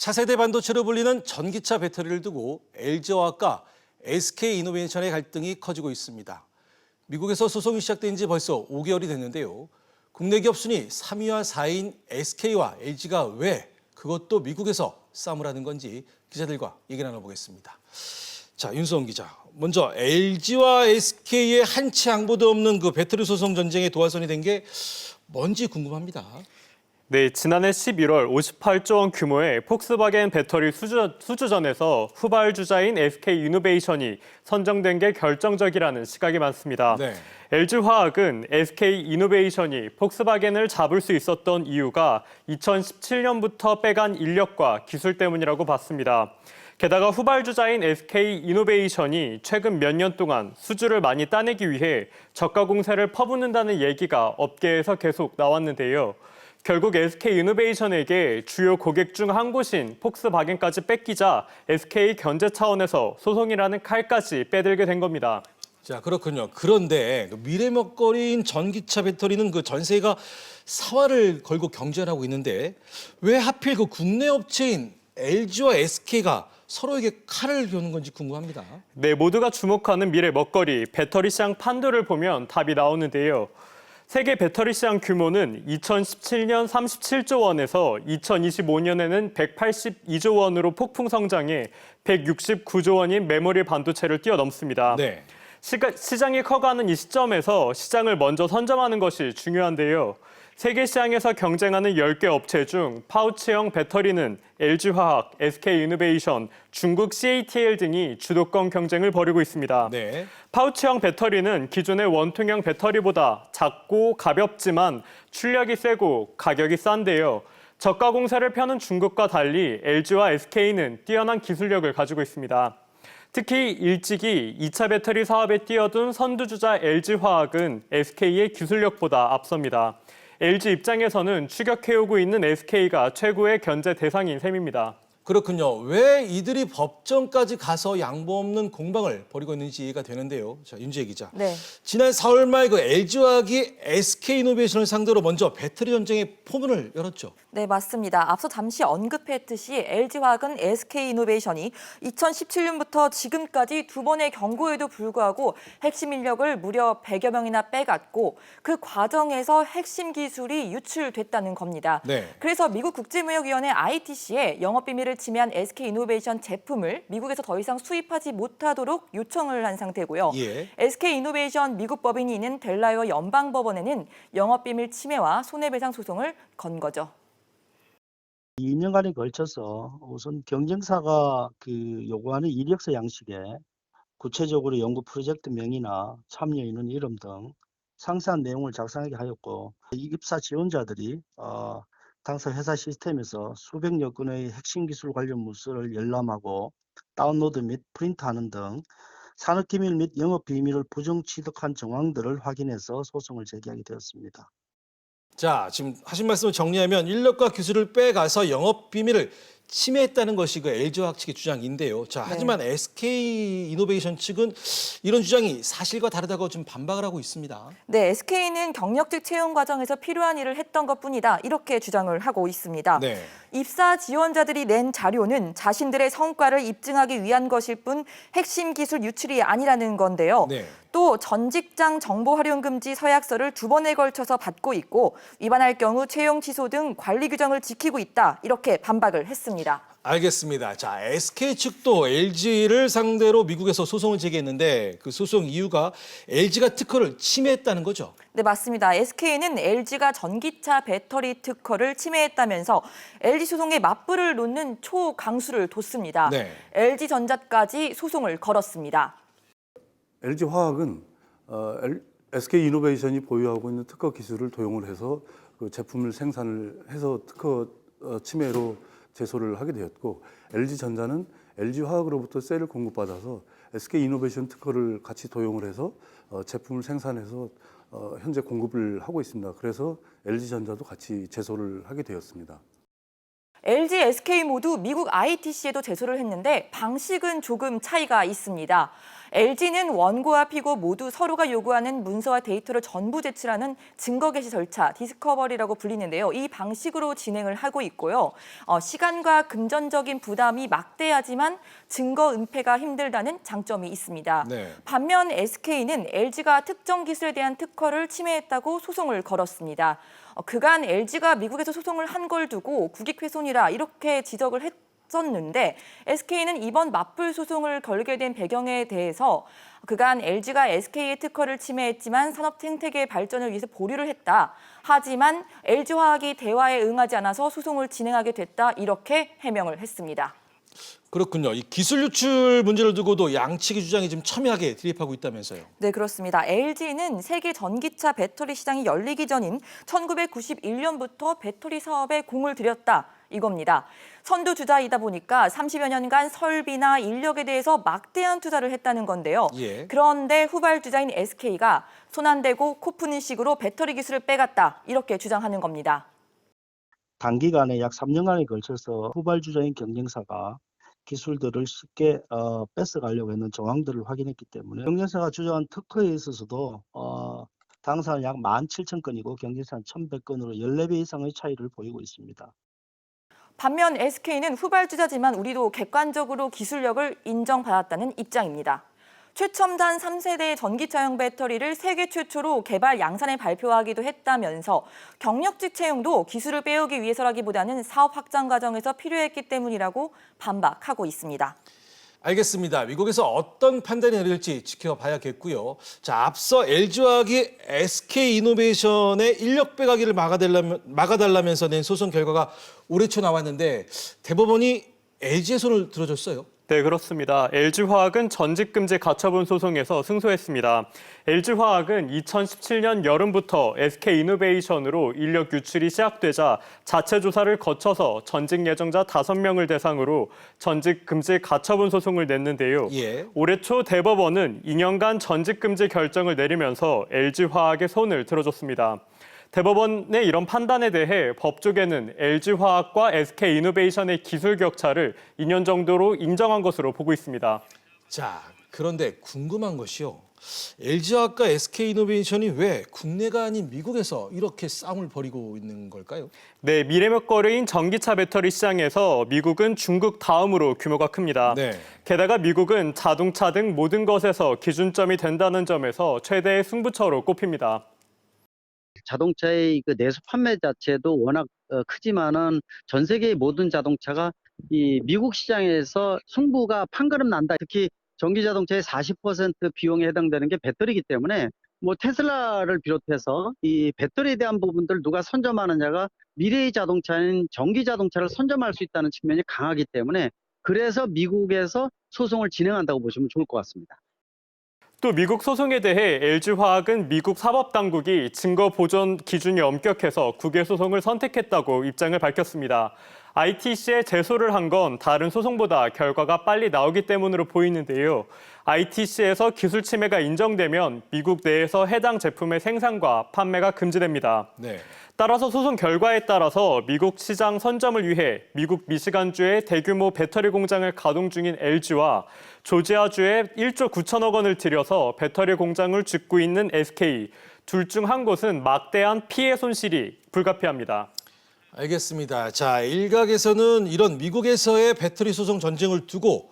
차세대 반도체로 불리는 전기차 배터리를 두고 LG화학과 SK이노베이션의 갈등이 커지고 있습니다. 미국에서 소송이 시작된 지 벌써 5개월이 됐는데요. 국내 기업 순위 3위와 4위인 SK와 LG가 왜 그것도 미국에서 싸움을 하는 건지 기자들과 얘기 나눠보겠습니다. 자, 윤수원 기자. 먼저 LG와 SK의 한치 양보도 없는 그 배터리 소송 전쟁의 도화선이 된 게 뭔지 궁금합니다. 네, 지난해 11월 58조 원 규모의 폭스바겐 배터리 수주전에서 후발주자인 SK이노베이션이 선정된 게 결정적이라는 시각이 많습니다. 네. LG화학은 SK이노베이션이 폭스바겐을 잡을 수 있었던 이유가 2017년부터 빼간 인력과 기술 때문이라고 봤습니다. 게다가 후발주자인 SK이노베이션이 최근 몇 년 동안 수주를 많이 따내기 위해 저가 공세를 퍼붓는다는 얘기가 업계에서 계속 나왔는데요. 결국 SK이노베이션에게 주요 고객 중 한 곳인 폭스바겐까지 뺏기자 SK 견제 차원에서 소송이라는 칼까지 빼들게 된 겁니다. 자, 그렇군요. 그런데 미래 먹거리인 전기차 배터리는 그 전세가 사활을 걸고 경쟁을 하고 있는데 왜 하필 그 국내 업체인 LG와 SK가 서로에게 칼을 겨누는 건지 궁금합니다. 네, 모두가 주목하는 미래 먹거리 배터리 시장 판도를 보면 답이 나오는데요. 세계 배터리 시장 규모는 2017년 37조 원에서 2025년에는 182조 원으로 폭풍 성장해 169조 원인 메모리 반도체를 뛰어넘습니다. 네. 시장이 커가는 이 시점에서 시장을 먼저 선점하는 것이 중요한데요. 세계 시장에서 경쟁하는 10개 업체 중 파우치형 배터리는 LG화학, SK이노베이션, 중국 CATL 등이 주도권 경쟁을 벌이고 있습니다. 네. 파우치형 배터리는 기존의 원통형 배터리보다 작고 가볍지만 출력이 세고 가격이 싼데요. 저가 공세를 펴는 중국과 달리 LG와 SK는 뛰어난 기술력을 가지고 있습니다. 특히 일찍이 2차 배터리 사업에 뛰어든 선두주자 LG화학은 SK의 기술력보다 앞섭니다. LG 입장에서는 추격해오고 있는 SK가 최고의 견제 대상인 셈입니다. 그렇군요. 왜 이들이 법정까지 가서 양보 없는 공방을 벌이고 있는지 이해가 되는데요. 자, 윤지혜 기자. 네. 지난 4월 말 그 LG화학이 SK이노베이션을 상대로 먼저 배터리 전쟁의 포문을 열었죠. 네, 맞습니다. 앞서 잠시 언급했듯이 LG화학은 SK이노베이션이 2017년부터 지금까지 두 번의 경고에도 불구하고 핵심 인력을 무려 100여 명이나 빼갔고 그 과정에서 핵심 기술이 유출됐다는 겁니다. 네. 그래서 미국 국제무역위원회 ITC에 영업비밀을 침해한 SK이노베이션 제품을 미국에서 더 이상 수입하지 못하도록 요청을 한 상태고요. 예. SK이노베이션 미국 법인이 있는 델라웨어 연방법원에는 영업비밀 침해와 손해배상 소송을 건 거죠. 2년간에 걸쳐서 우선 경쟁사가 요구하는 이력서 양식에 구체적으로 연구 프로젝트 명이나 참여 인원 이름 등 상세한 내용을 작성하게 하였고 입사 지원자들이 당사 회사 시스템에서 수백여 건의 핵심 기술 관련 문서를 열람하고 다운로드 및 프린트하는 등 산업기밀 및 영업비밀을 부정 취득한 정황들을 확인해서 소송을 제기하게 되었습니다. 자, 지금 하신 말씀을 정리하면 인력과 기술을 빼가서 영업 비밀을 침해했다는 것이 그 LG화학 측의 주장인데요. 자, 하지만 SK이노베이션 측은 이런 주장이 사실과 다르다고 좀 반박을 하고 있습니다. 네, SK는 경력직 채용 과정에서 필요한 일을 했던 것뿐이다. 이렇게 주장을 하고 있습니다. 네. 입사 지원자들이 낸 자료는 자신들의 성과를 입증하기 위한 것일 뿐 핵심 기술 유출이 아니라는 건데요. 네. 또 전직장 정보 활용 금지 서약서를 두 번에 걸쳐서 받고 있고 위반할 경우 채용 취소 등 관리 규정을 지키고 있다. 이렇게 반박을 했습니다. 알겠습니다. 자, SK 측도 LG를 상대로 미국에서 소송을 제기했는데 그 소송 이유가 LG가 특허를 침해했다는 거죠. 네, 맞습니다. SK는 LG가 전기차 배터리 특허를 침해했다면서 LG 소송에 맞불을 놓는 초강수를 뒀습니다. 네. LG전자까지 소송을 걸었습니다. LG화학은 SK이노베이션이 보유하고 있는 특허 기술을 도용을 해서 그 제품을 생산을 해서 특허 침해로 제소를 하게 되었고 LG전자는 LG화학으로부터 셀을 공급받아서 SK이노베이션 특허를 같이 도용을 해서 제품을 생산해서 현재 공급을 하고 있습니다. 그래서 LG전자도 같이 제소를 하게 되었습니다. LG, SK 모두 미국 ITC에도 제소를 했는데 방식은 조금 차이가 있습니다. LG는 원고와 피고 모두 서로가 요구하는 문서와 데이터를 전부 제출하는 증거 개시 절차, 디스커버리라고 불리는데요. 이 방식으로 진행을 하고 있고요. 시간과 금전적인 부담이 막대하지만 증거 은폐가 힘들다는 장점이 있습니다. 네. 반면 SK는 LG가 특정 기술에 대한 특허를 침해했다고 소송을 걸었습니다. 그간 LG가 미국에서 소송을 한 걸 두고 국익훼손이라 이렇게 지적을 했었는데 SK는 이번 맞불 소송을 걸게 된 배경에 대해서 그간 LG가 SK의 특허를 침해했지만 산업 생태계의 발전을 위해서 보류를 했다. 하지만 LG화학이 대화에 응하지 않아서 소송을 진행하게 됐다. 이렇게 해명을 했습니다. 그렇군요. 이 기술 유출 문제를 두고도 양측의 주장이 좀 첨예하게 대립하고 있다면서요. 네, 그렇습니다. LG는 세계 전기차 배터리 시장이 열리기 전인 1991년부터 배터리 사업에 공을 들였다. 이겁니다. 선두주자이다 보니까 30여 년간 설비나 인력에 대해서 막대한 투자를 했다는 건데요. 예. 그런데 후발주자인 SK가 손 안 대고 코 푸는 식으로 배터리 기술을 빼갔다. 이렇게 주장하는 겁니다. 단기간에 약 3년간에 걸쳐서 후발주자인 경쟁사가 기술들을 쉽게 뺏어가려고 했는 정황들을 확인했기 때문에 경쟁사가 주장한 특허에 있어서도 당사는 약 17,000건이고 경쟁사는 1,100건으로 14배 이상의 차이를 보이고 있습니다. 반면 SK는 후발주자지만 우리도 객관적으로 기술력을 인정받았다는 입장입니다. 최첨단 3세대 전기차용 배터리를 세계 최초로 개발 양산에 발표하기도 했다면서 경력직 채용도 기술을 빼오기 위해서라기보다는 사업 확장 과정에서 필요했기 때문이라고 반박하고 있습니다. 알겠습니다. 미국에서 어떤 판단이 내릴지 지켜봐야겠고요. 자, 앞서 LG화학이 SK이노베이션의 인력 빼가기를 막아달라면서 낸 소송 결과가 올해 초 나왔는데 대법원이 LG의 손을 들어줬어요. 네, 그렇습니다. LG화학은 전직금지 가처분 소송에서 승소했습니다. LG화학은 2017년 여름부터 SK이노베이션으로 인력 유출이 시작되자 자체 조사를 거쳐서 전직 예정자 5명을 대상으로 전직금지 가처분 소송을 냈는데요. 예. 올해 초 대법원은 2년간 전직금지 결정을 내리면서 LG화학의 손을 들어줬습니다. 대법원의 이런 판단에 대해 법조계는 LG화학과 SK이노베이션의 기술 격차를 2년 정도로 인정한 것으로 보고 있습니다. 자, 그런데 궁금한 것이요. LG화학과 SK이노베이션이 왜 국내가 아닌 미국에서 이렇게 싸움을 벌이고 있는 걸까요? 네, 미래먹거리인 전기차 배터리 시장에서 미국은 중국 다음으로 규모가 큽니다. 네. 게다가 미국은 자동차 등 모든 것에서 기준점이 된다는 점에서 최대의 승부처로 꼽힙니다. 자동차의 그 내수 판매 자체도 워낙 크지만은 전 세계의 모든 자동차가 이 미국 시장에서 승부가 판가름 난다. 특히 전기 자동차의 40% 비용에 해당되는 게 배터리이기 때문에 뭐 테슬라를 비롯해서 이 배터리에 대한 부분들 누가 선점하느냐가 미래의 자동차인 전기 자동차를 선점할 수 있다는 측면이 강하기 때문에 그래서 미국에서 소송을 진행한다고 보시면 좋을 것 같습니다. 또 미국 소송에 대해 LG화학은 미국 사법당국이 증거 보존 기준이 엄격해서 국외 소송을 선택했다고 입장을 밝혔습니다. ITC에 제소를 한 건 다른 소송보다 결과가 빨리 나오기 때문으로 보이는데요. ITC에서 기술 침해가 인정되면 미국 내에서 해당 제품의 생산과 판매가 금지됩니다. 네. 따라서 소송 결과에 따라서 미국 시장 선점을 위해 미국 미시간주에 대규모 배터리 공장을 가동 중인 LG와 조지아주에 1조 9천억 원을 들여서 배터리 공장을 짓고 있는 SK, 둘 중 한 곳은 막대한 피해 손실이 불가피합니다. 알겠습니다. 자, 일각에서는 이런 미국에서의 배터리 소송 전쟁을 두고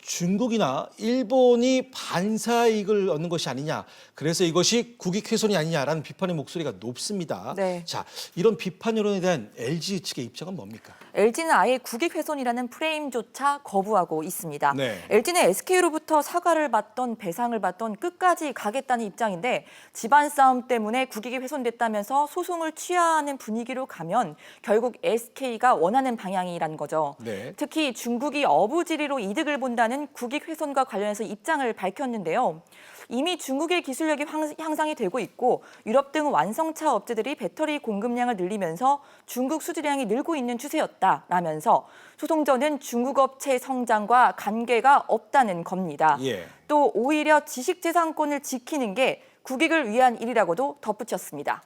중국이나 일본이 반사이익을 얻는 것이 아니냐. 그래서 이것이 국익훼손이 아니냐라는 비판의 목소리가 높습니다. 네. 자, 이런 비판 여론에 대한 LG 측의 입장은 뭡니까? LG는 아예 국익훼손이라는 프레임조차 거부하고 있습니다. 네. LG는 SK로부터 사과를 받던 배상을 받던 끝까지 가겠다는 입장인데 집안 싸움 때문에 국익이 훼손됐다면서 소송을 취하하는 분위기로 가면 결국 SK가 원하는 방향이라는 거죠. 네. 특히 중국이 어부지리로 이득을 본다는 국익훼손과 관련해서 입장을 밝혔는데요. 이미 중국의 기술력이 향상이 되고 있고 유럽 등 완성차 업체들이 배터리 공급량을 늘리면서 중국 수주량이 늘고 있는 추세였다라면서 소송전은 중국 업체 성장과 관계가 없다는 겁니다. 예. 또 오히려 지식재산권을 지키는 게 국익을 위한 일이라고도 덧붙였습니다.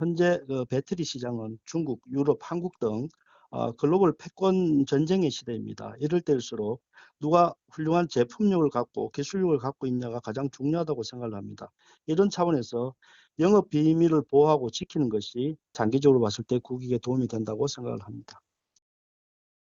현재 그 배터리 시장은 중국, 유럽, 한국 등 글로벌 패권 전쟁의 시대입니다. 이럴 때일수록 누가 훌륭한 제품력을 갖고 기술력을 갖고 있냐가 가장 중요하다고 생각을 합니다. 이런 차원에서 영업 비밀을 보호하고 지키는 것이 장기적으로 봤을 때 국익에 도움이 된다고 생각을 합니다.